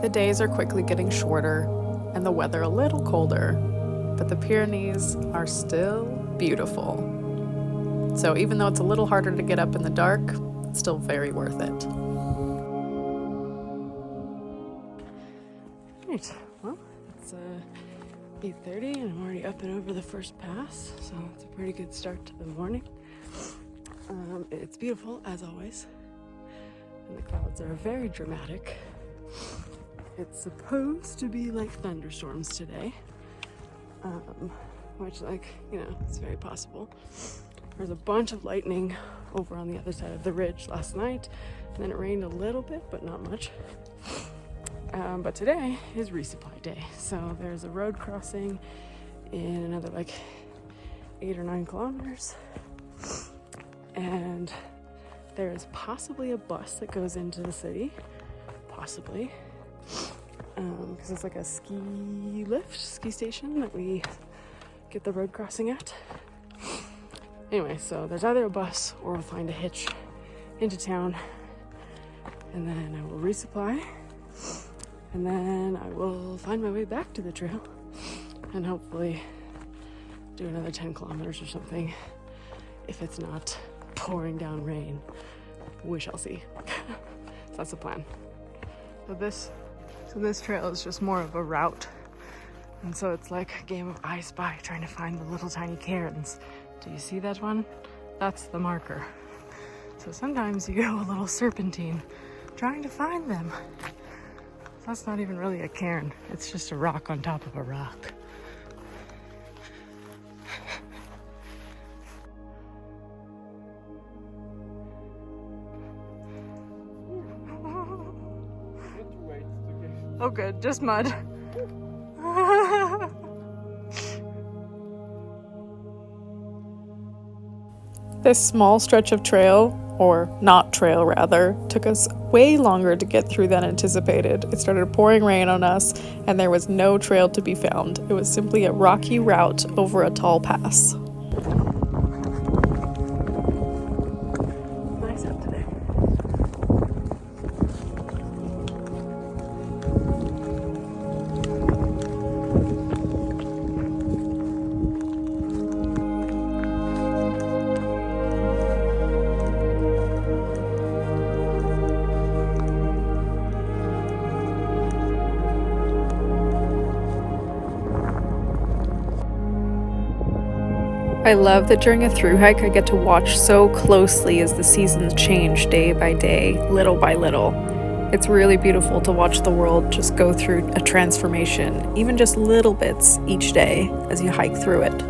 The days are quickly getting shorter and the weather a little colder, but the Pyrenees are still beautiful. So even though it's a little harder to get up in the dark, it's still very worth it. Right, well, it's 8:30 and I'm already up and over the first pass, so it's a pretty good start to the morning. It's beautiful as always, and the clouds are very dramatic. It's supposed to be like thunderstorms today, which, like, you know, it's very possible. There's a bunch of lightning over on the other side of the ridge last night, and then it rained a little bit, but not much. But today is resupply day, so there's a road crossing in another like 8 or 9 kilometers, and there's possibly a bus that goes into the city, possibly, because it's like a ski station that we get the road crossing at. Anyway, so there's either a bus or we'll find a hitch into town, and then I will resupply, and then I will find my way back to the trail and hopefully do another 10 kilometers or something if it's not pouring down rain. We shall see. So that's the plan. So this trail is just more of a route, and so it's like a game of I Spy, trying to find the little tiny cairns. Do you see that one? That's the marker. So sometimes you go a little serpentine trying to find them. That's not even really a cairn. It's just a rock on top of a rock. Oh good, just mud. This small stretch of trail, or not trail rather, took us way longer to get through than anticipated. It started pouring rain on us, and there was no trail to be found. It was simply a rocky route over a tall pass. Nice out today. I love that during a thru hike I get to watch so closely as the seasons change day by day, little by little. It's really beautiful to watch the world just go through a transformation, even just little bits each day as you hike through it.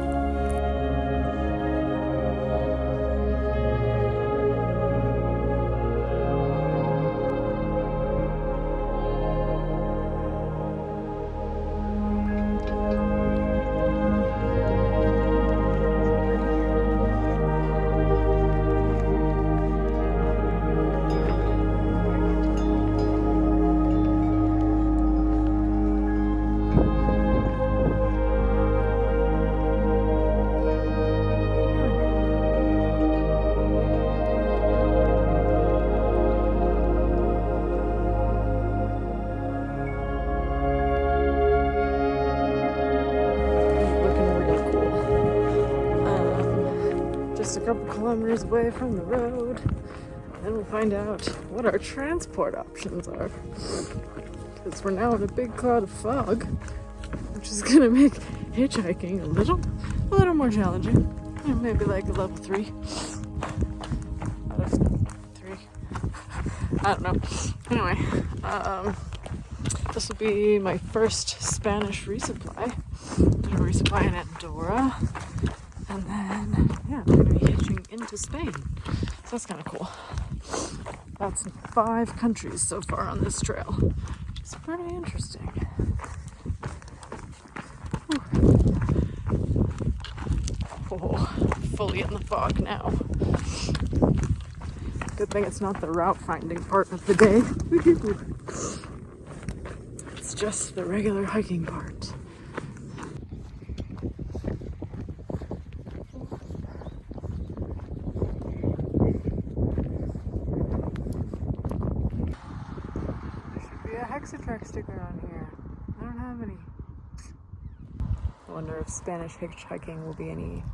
Just a couple kilometers away from the road, then we'll find out what our transport options are, because we're now in a big cloud of fog, which is gonna make hitchhiking a little more challenging. Maybe like a level 3 out of 3. I don't know. Anyway, this will be my first Spanish resupply. I'm resupply in Andorra. And then, yeah, I'm going to be hitching into Spain. So that's kind of cool. That's 5 countries so far on this trail, which is pretty interesting. Oh, fully in the fog now. Good thing it's not the route finding part of the day. It's just the regular hiking part. a Hexatrek sticker on here. I don't have any. I wonder if Spanish hitchhiking will be any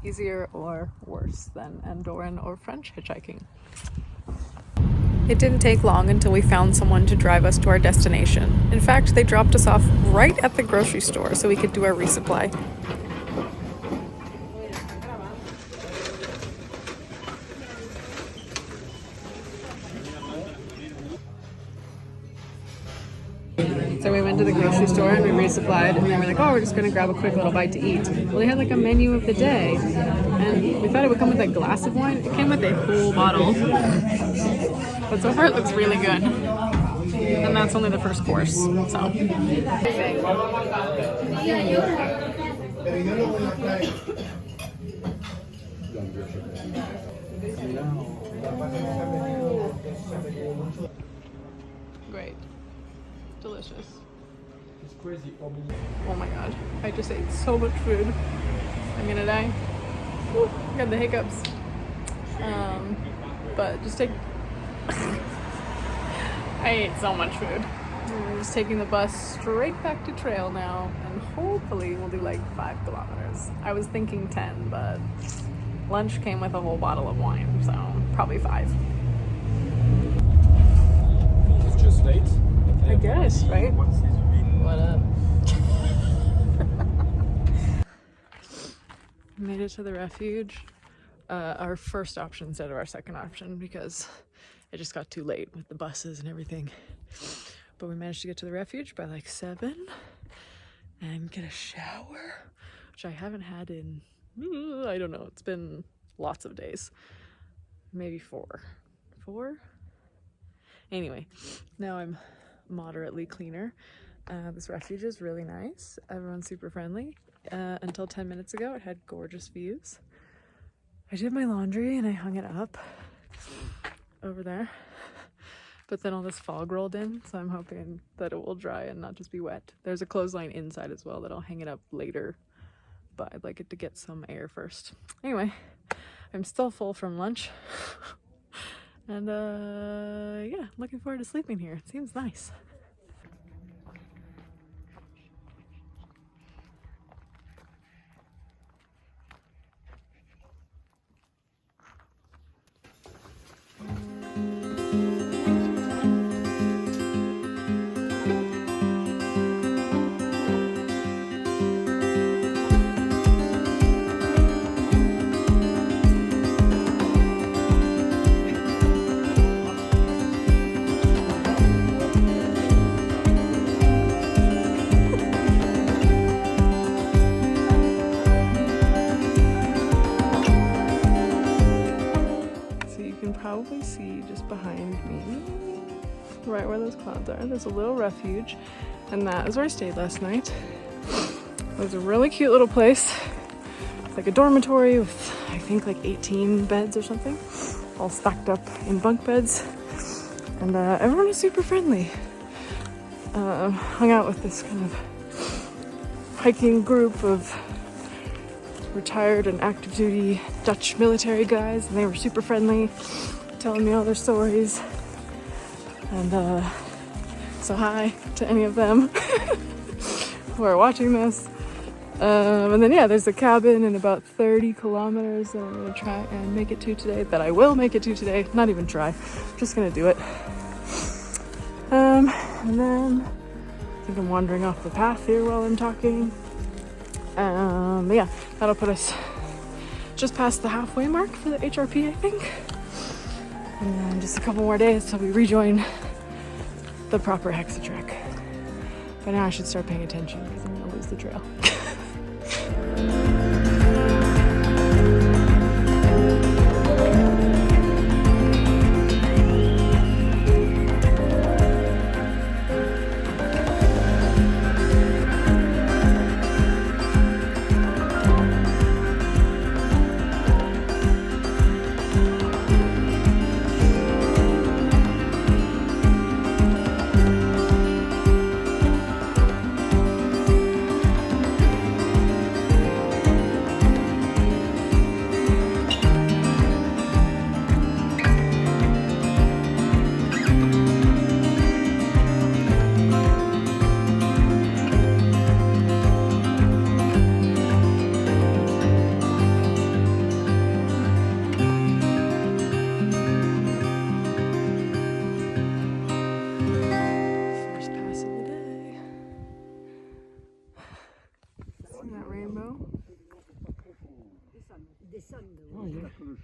easier or worse than Andorran or French hitchhiking. It didn't take long until we found someone to drive us to our destination. In fact, they dropped us off right at the grocery store so we could do our resupply. So we went to the grocery store and we resupplied, and then we're like, oh, we're just gonna grab a quick little bite to eat. Well, they had like a menu of the day, and we thought it would come with a glass of wine. It came with a whole bottle. But so far it looks really good. And that's only the first course, so. Great. Delicious. It's crazy. Oh my god. I just ate so much food. I'm gonna die. Woo, got the hiccups. But just take... I ate so much food. We're just taking the bus straight back to trail now, and hopefully we'll do like 5 kilometers. I was thinking 10, but lunch came with a whole bottle of wine, so probably 5. It's just late. I guess, right? What up? Made it to the refuge. Our first option instead of our second option because it just got too late with the buses and everything. But we managed to get to the refuge by like 7 and get a shower, which I haven't had in, I don't know, it's been lots of days. Maybe 4. 4? Anyway, now I'm moderately cleaner. This refuge is really nice. Everyone's super friendly. Until 10 minutes ago, it had gorgeous views. I did my laundry and I hung it up over there. But then all this fog rolled in, so I'm hoping that it will dry and not just be wet. There's a clothesline inside as well that I'll hang it up later, but I'd like it to get some air first. Anyway, I'm still full from lunch. And yeah, looking forward to sleeping here. It seems nice. Probably see just behind me, right where those clouds are, there's a little refuge, and that is where I stayed last night. It was a really cute little place. It's like a dormitory with, I think, like 18 beds or something, all stacked up in bunk beds, and everyone was super friendly. Hung out with this kind of hiking group of retired and active duty Dutch military guys, and they were super friendly, telling me all their stories. And so hi to any of them who are watching this. And then yeah, there's a cabin in about 30 kilometers that I'm gonna try and make it to today, that I will make it to today, not even try, I'm just gonna do it. And then I think I'm wandering off the path here while I'm talking. But yeah, that'll put us just past the halfway mark for the HRP, I think. And then just a couple more days till we rejoin the proper Hexatrek. But now I should start paying attention because I'm gonna lose the trail.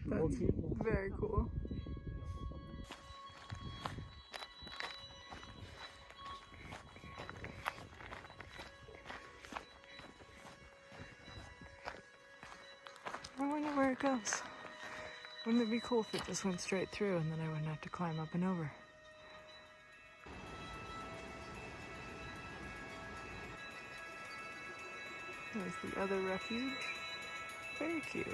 That's very cool. I wonder where it goes. Wouldn't it be cool if it just went straight through and then I wouldn't have to climb up and over? There's the other refuge. Very cute.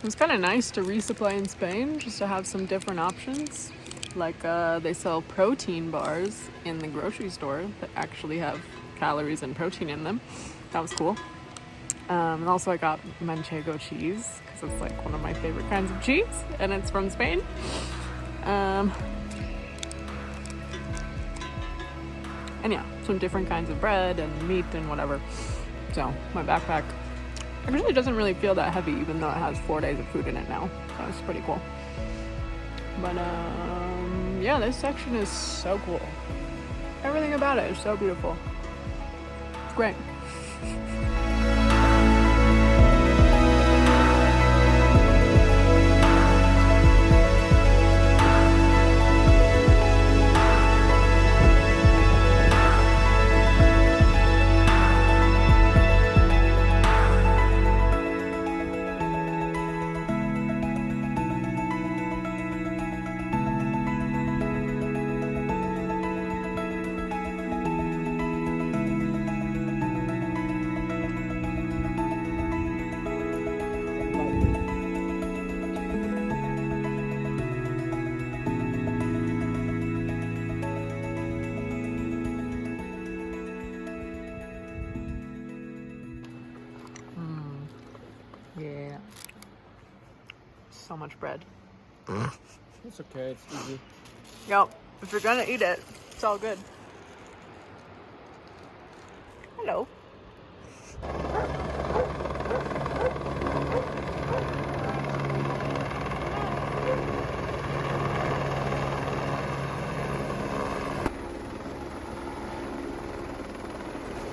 It's kind of nice to resupply in Spain, just to have some different options. Like they sell protein bars in the grocery store that actually have calories and protein in them. That was cool. And also I got manchego cheese because it's like one of my favorite kinds of cheese, and it's from Spain. And yeah, some different kinds of bread and meat and whatever. So my backpack actually doesn't really feel that heavy, even though it has 4 days of food in it now. So it's pretty cool. But yeah, this section is so cool. Everything about it is so beautiful. It's great. Yeah. So much bread. It's okay, it's easy. Yep. If you're gonna eat it, it's all good. Hello.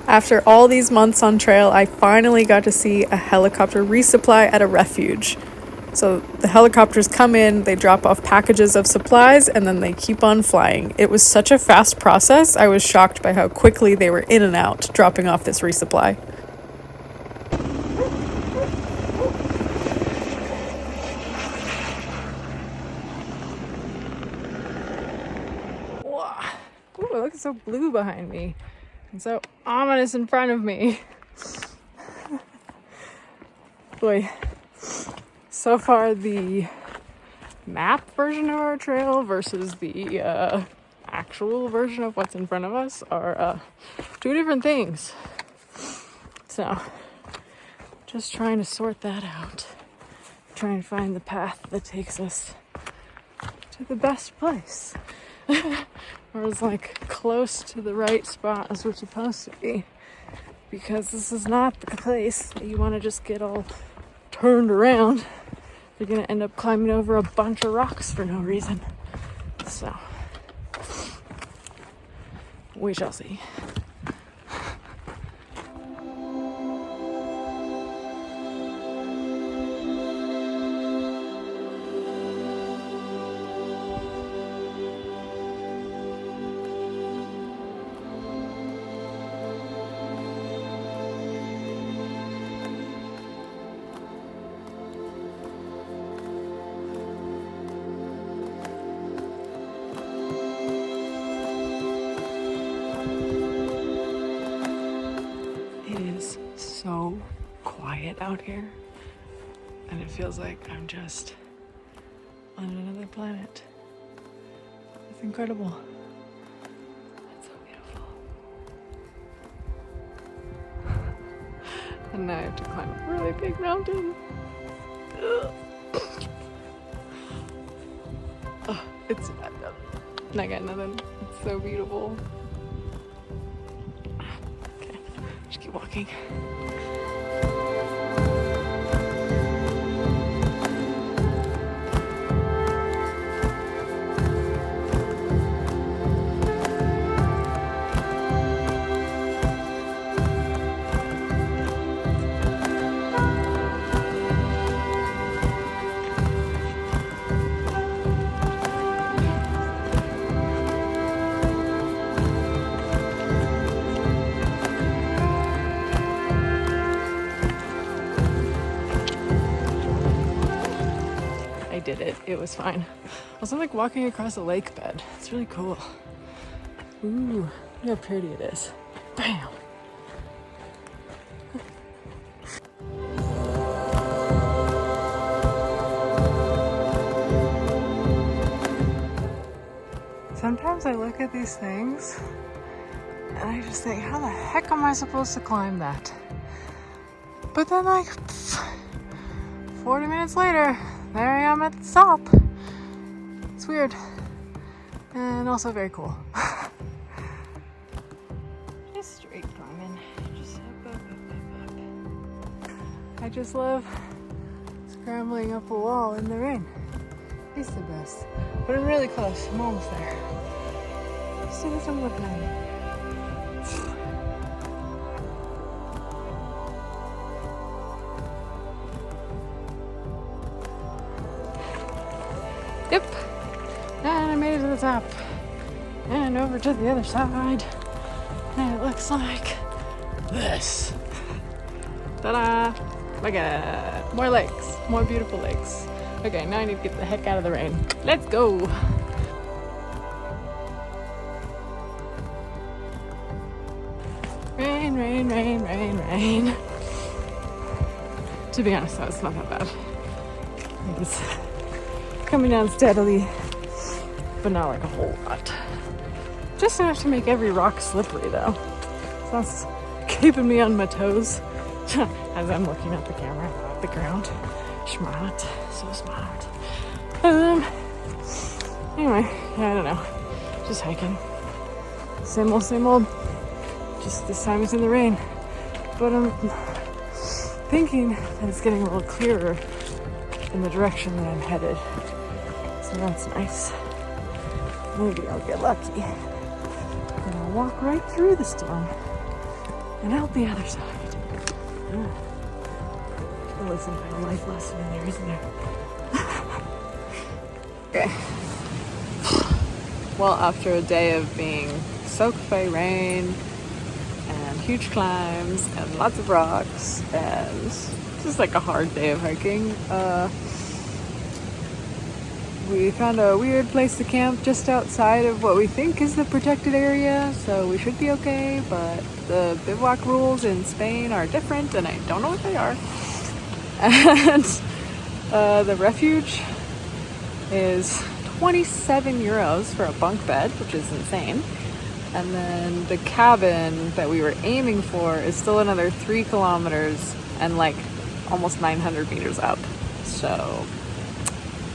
After all these months on trail, I finally got to see a helicopter resupply at a refuge. So the helicopters come in, they drop off packages of supplies, and then they keep on flying. It was such a fast process, I was shocked by how quickly they were in and out, dropping off this resupply. Wow. Ooh, it looks so blue behind me. And so ominous in front of me. Boy, so far the map version of our trail versus the actual version of what's in front of us are two different things. So, just trying to sort that out. Trying to find the path that takes us to the best place. Or is like close to the right spot as we're supposed to be, because this is not the place that you want to just get all turned around. You're gonna end up climbing over a bunch of rocks for no reason. So we shall see. So quiet out here, and it feels like I'm just on another planet. It's incredible. It's so beautiful. And now I have to climb a really big mountain. Oh, I got nothing. It's so beautiful. keep walking. I did it. It was fine. Also, I'm like walking across a lake bed. It's really cool. Ooh, look how pretty it is. Bam! Sometimes I look at these things and I just think, how the heck am I supposed to climb that? But then like 40 minutes later, there I am at the top. It's weird. And also very cool. Just straight climbing. Just up, up, up, up, up. I just love scrambling up a wall in the rain. It's the best. But I'm really close. I'm almost there. Still got some work on it. Yep. And I made it to the top. And over to the other side. And it looks like this. Ta-da! Look at that. More lakes. More beautiful lakes. Okay, now I need to get the heck out of the rain. Let's go! Rain, rain, rain, rain, rain. To be honest, though, it's not that bad. It's coming down steadily, but not like a whole lot. Just enough to make every rock slippery, though. So that's keeping me on my toes as I'm looking at the camera, at the ground. Smart, so smart. Anyway, yeah, I don't know. Just hiking. Same old, same old. Just this time it's in the rain. But I'm thinking that it's getting a little clearer in the direction that I'm headed. So that's nice. Maybe I'll get lucky. And I'll walk right through the storm and out the other side. Well, some kind of life lesson in there, isn't there? Okay. Well, after a day of being soaked by rain and huge climbs and lots of rocks and just like a hard day of hiking, we found a weird place to camp just outside of what we think is the protected area, so we should be okay, but the bivouac rules in Spain are different and I don't know what they are. And the refuge is 27 euros for a bunk bed, which is insane. And then the cabin that we were aiming for is still another 3 kilometers and like almost 900 meters up. So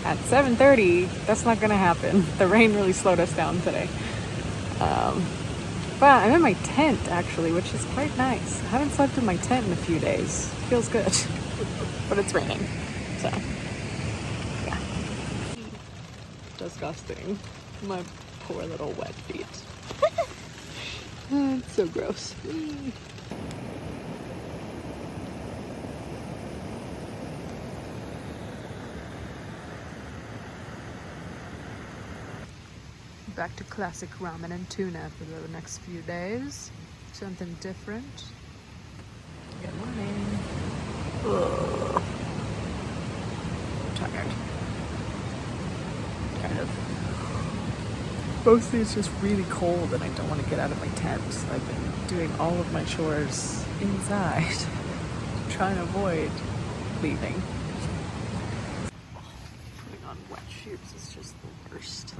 at 7:30, that's not gonna happen. The rain really slowed us down today. But I'm in my tent actually, which is quite nice. I haven't slept in my tent in a few days. Feels good. But it's raining, so yeah. Disgusting. My poor little wet feet. It's so gross. Back to classic ramen and tuna for the next few days. Something different. Good morning. Ugh. I'm tired. Kind of. Mostly it's just really cold and I don't want to get out of my tent. So I've been doing all of my chores inside, trying to avoid leaving. Putting on wet shoes is just the worst.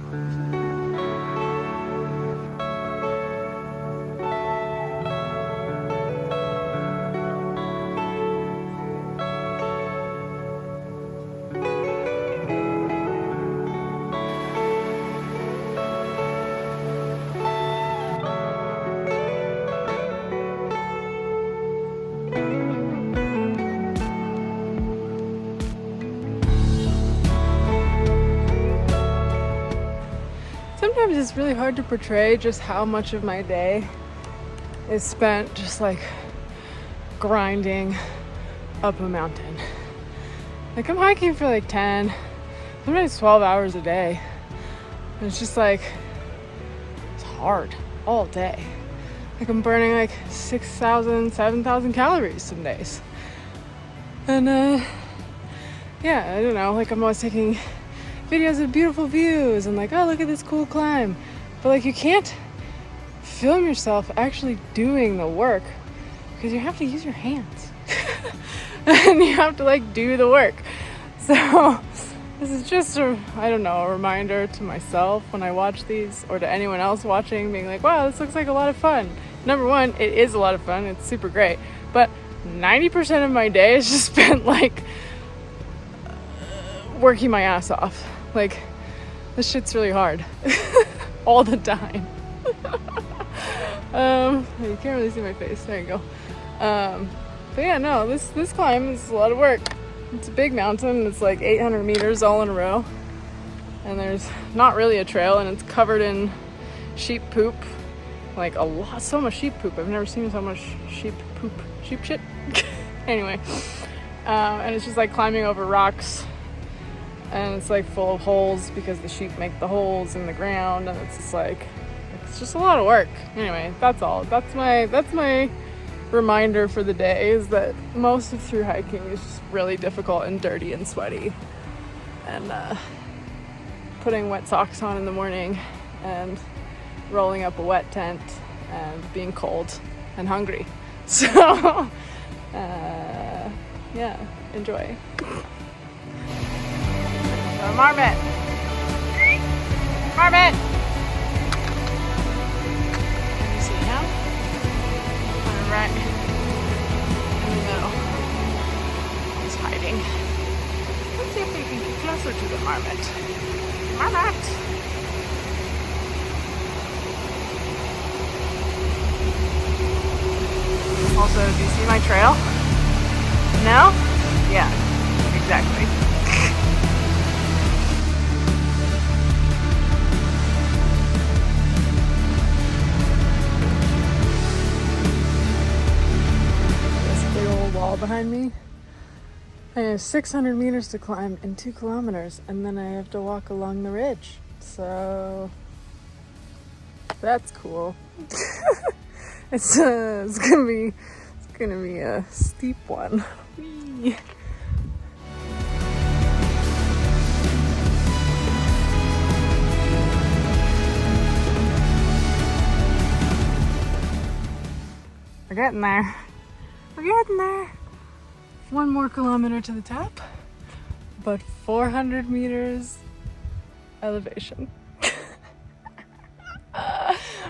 sometimes it's really hard to portray just how much of my day is spent just like grinding up a mountain. Like I'm hiking for like 10, sometimes 12 hours a day. And it's just like, it's hard all day. Like I'm burning like 6,000, 7,000 calories some days. And yeah, I don't know, like I'm always taking videos of beautiful views and like, oh, look at this cool climb. But like you can't film yourself actually doing the work because you have to use your hands. And you have to like do the work. So this is just a reminder to myself when I watch these, or to anyone else watching, being like, wow, this looks like a lot of fun. Number one, it is a lot of fun. It's super great. But 90% of my day is just spent like working my ass off. Like this shit's really hard all the time. You can't really see my face. There you go. But yeah, no, this climb is a lot of work. It's a big mountain. It's like 800 meters all in a row. And there's not really a trail, and it's covered in sheep poop. Like so much sheep poop. I've never seen so much sheep poop. Sheep shit? Anyway. And it's just like climbing over rocks. And it's like full of holes because the sheep make the holes in the ground. And it's just like, it's just a lot of work. Anyway, that's all. That's my reminder for the day, is that most of through hiking is just really difficult and dirty and sweaty. And putting wet socks on in the morning and rolling up a wet tent and being cold and hungry. So, yeah, enjoy. Marmot! Marmot! Can you see him? Right in the middle. He's hiding. Let's see if we can get closer to the marmot. Marmot! Also, do you see my trail? No? Yeah, exactly. Wall behind me. I have 600 meters to climb in 2 kilometers, and then I have to walk along the ridge. So that's cool. It's gonna be a steep one. Whee. We're getting there. We're getting there. 1 more kilometer to the top, but 400 meters elevation.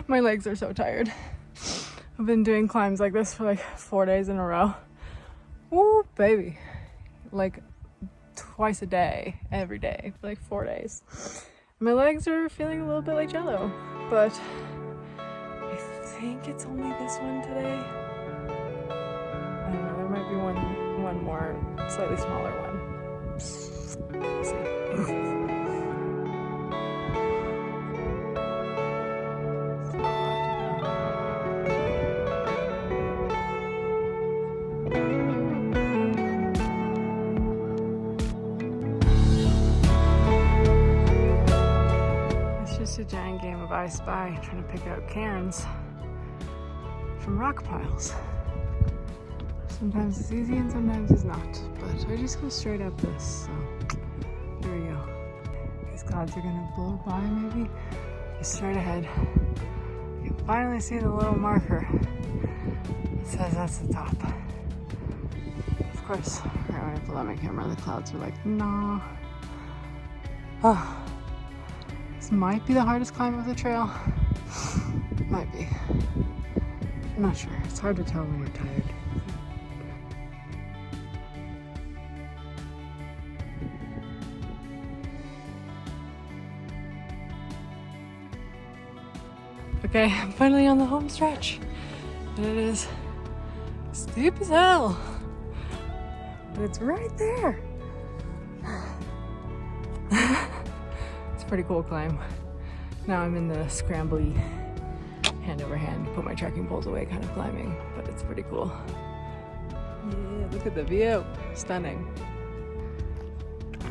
My legs are so tired. I've been doing climbs like this for like 4 days in a row. Woo, baby. Like twice a day, every day, for like 4 days. My legs are feeling a little bit like jello, but I think it's only this one today. I don't know, there might be one more slightly smaller one. We'll see. It's just a giant game of I Spy, trying to pick out cairns from rock piles. Sometimes it's easy and sometimes it's not, but I just go straight up this, so here we go. These clouds are gonna blow by maybe. Just straight ahead. You can finally see the little marker. It says that's the top. Of course, right when I pull out my camera, the clouds are like, nah. Oh, this might be the hardest climb of the trail. Might be. I'm not sure. It's hard to tell when you're tired. Okay, I'm finally on the home stretch, and it is steep as hell, but it's right there. It's a pretty cool climb. Now I'm in the scrambly hand over hand, put my trekking poles away kind of climbing, but it's pretty cool. Yeah, look at the view. Stunning.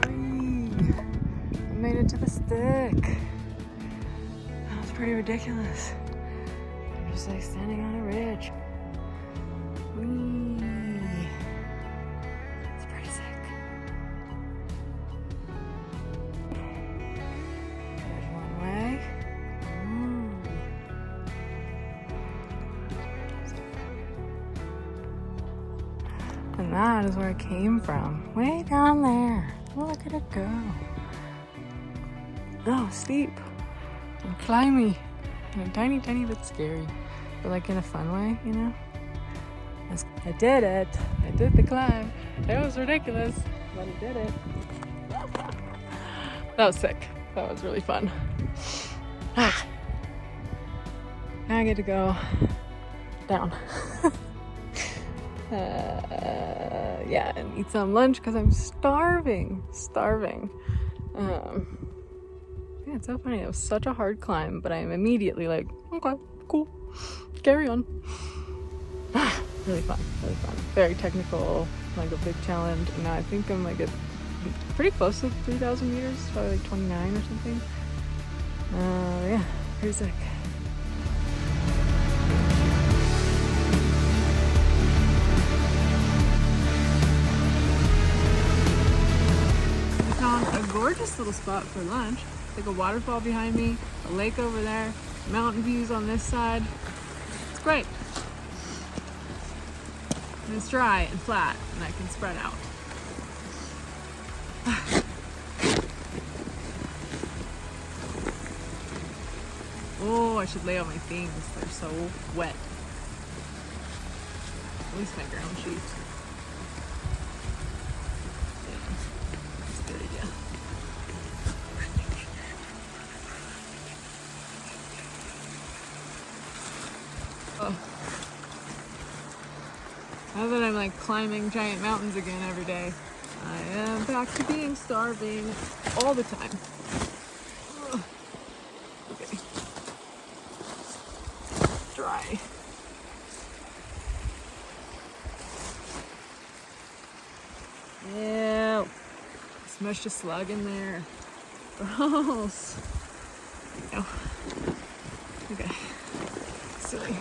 Whee! I made it to the stick. That was pretty ridiculous. I'm just like standing on a ridge. Whee! It's pretty sick. There's one way. And that is where I came from. Way down there. Look at it go. Oh, steep and climby and a tiny, tiny bit scary, but like in a fun way, you know? I did it. I did the climb. It was ridiculous, but I did it. That was sick. That was really fun. Now I get to go down. Yeah, and eat some lunch because I'm starving. Yeah, it's so funny. It was such a hard climb, but I am immediately like, okay, cool, carry on. Really fun. Very technical, like a big challenge. And now I think I'm like pretty close to 3,000 meters, probably like 29 or something. Yeah, pretty sick. A gorgeous little spot for lunch. Like a waterfall behind me, a lake over there, mountain views on this side. It's great. And it's dry and flat, and I can spread out. Oh, I should lay out my things. They're so wet. At least my ground sheets. Oh. Now that I'm like climbing giant mountains again every day, I am back to being starving all the time. Ugh. Okay. Dry. Ew. Smushed a slug in there. Gross. No. Okay. Silly.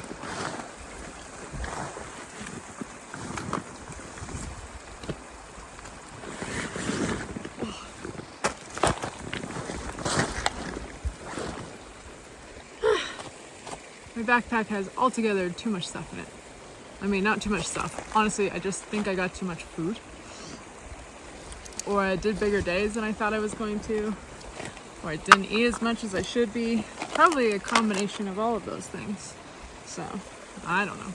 My backpack has altogether too much stuff in it. I mean, not too much stuff. Honestly, I just think I got too much food. Or I did bigger days than I thought I was going to. Or I didn't eat as much as I should be. Probably a combination of all of those things. So, I don't know.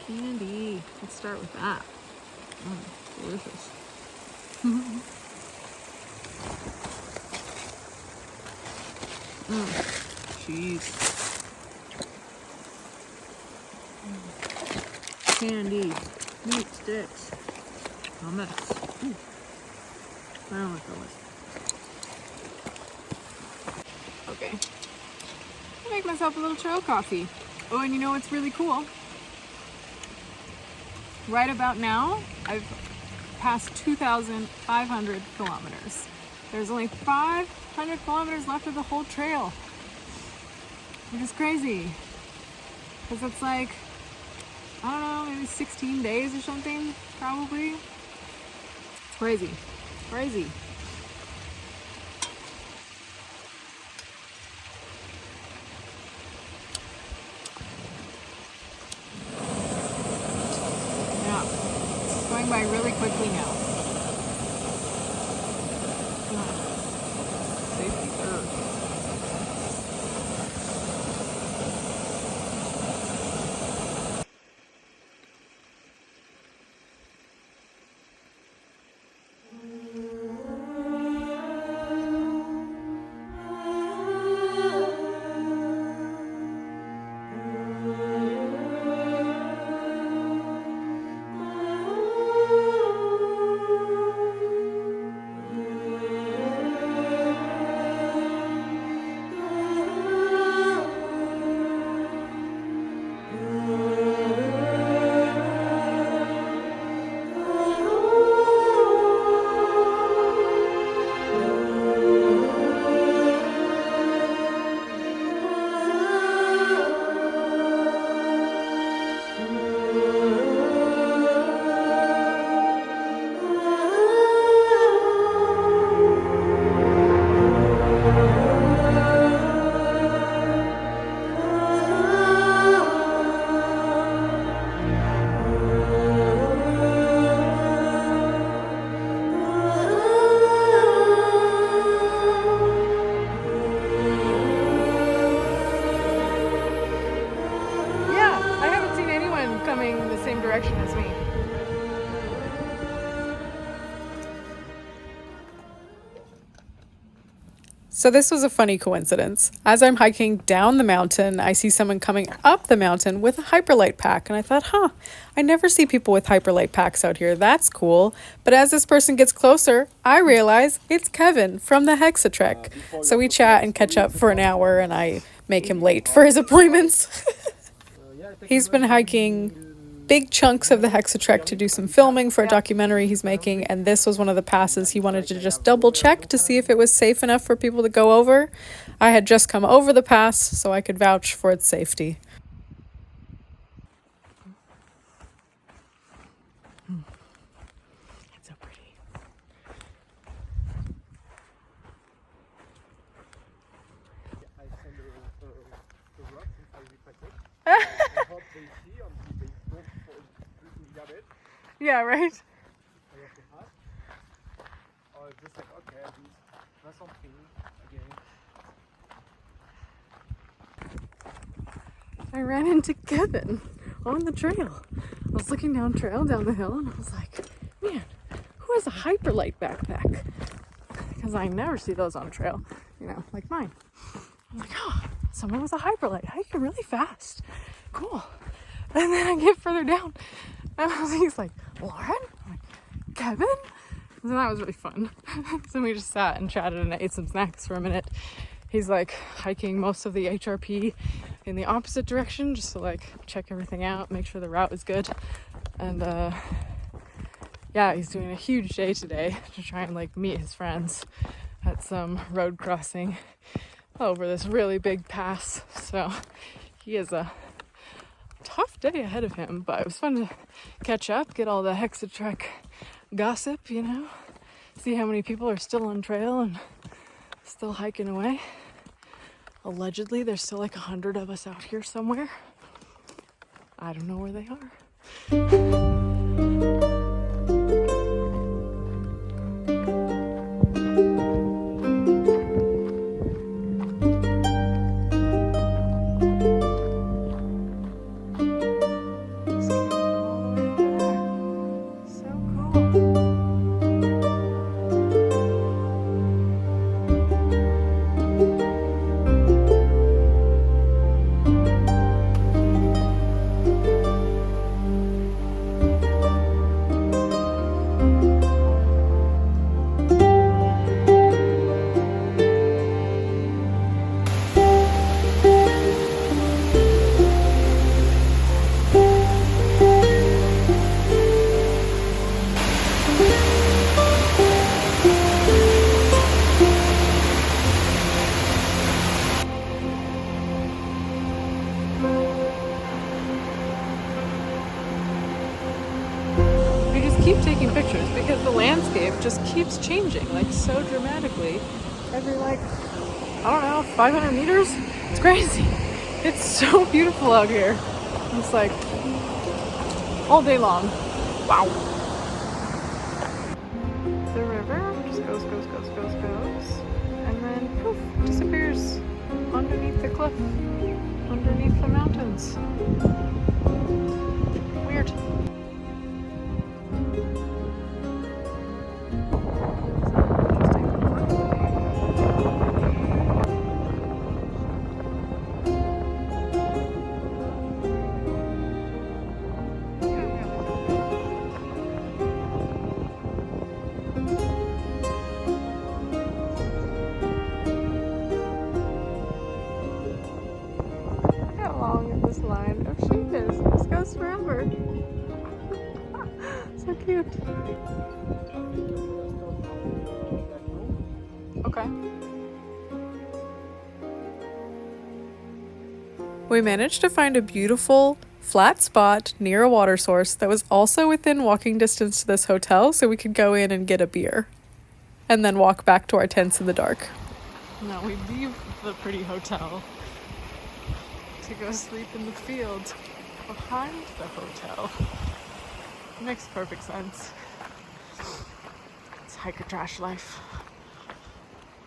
Candy. Let's start with that. Delicious. Cheese. Candy. Meat sticks. Hummus. Ooh. I don't like hummus. Okay. I'll make myself a little trail coffee. Oh, and you know what's really cool? Right about now, I've passed 2,500 kilometers. There's only 500 kilometers left of the whole trail, which is crazy. Because it's like, I don't know, maybe 16 days or something, probably. It's crazy. Crazy. Yeah, it's going by really quickly now. Safety first. direction as me. So this was a funny coincidence. As I'm hiking down the mountain, I see someone coming up the mountain with a hyperlight pack. And I thought, I never see people with hyperlight packs out here. That's cool. But as this person gets closer, I realize it's Kevin from the Hexatrek. So we chat and catch up for an hour, and I make him late for his appointments. He's been hiking big chunks of the Hexatrek to do some filming for a documentary he's making, and this was one of the passes he wanted to just double check to see if it was safe enough for people to go over. I had just come over the pass, so I could vouch for its safety. It's so pretty. I send the rocks inside the packet. I hope they see and they don't grab it. Yeah, right? I have to have. Or just like, okay, that's something again. I ran into Kevin on the trail. I was looking down trail down the hill, and I was like, man, who has a hyperlight backpack? Because I never see those on trail, like mine. I'm like, someone with a hyperlight hiking really fast. Cool. And then I get further down, and he's like, Lauren? I'm like, Kevin? And that was really fun. So we just sat and chatted and ate some snacks for a minute. He's like hiking most of the HRP in the opposite direction just to like check everything out, make sure the route is good. And yeah, he's doing a huge day today to try and like meet his friends at some road crossing over this really big pass. So he has a tough day ahead of him, but it was fun to catch up, get all the Hexatrek gossip, see how many people are still on trail and still hiking away. Allegedly, there's still like 100 of us out here somewhere. I don't know where they are. Keep taking pictures because the landscape just keeps changing like so dramatically every 500 meters. It's crazy. It's so beautiful out here. It's like all day long. Wow. The river just goes, and then poof, disappears underneath the cliff, underneath the mountains. Weird. This line of sheep is. This goes forever. So cute. Okay. We managed to find a beautiful flat spot near a water source that was also within walking distance to this hotel, so we could go in and get a beer and then walk back to our tents in the dark. Now we leave the pretty hotel to go sleep in the field behind the hotel. It makes perfect sense. It's hiker trash life.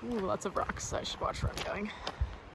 Ooh, lots of rocks. I should watch where I'm going.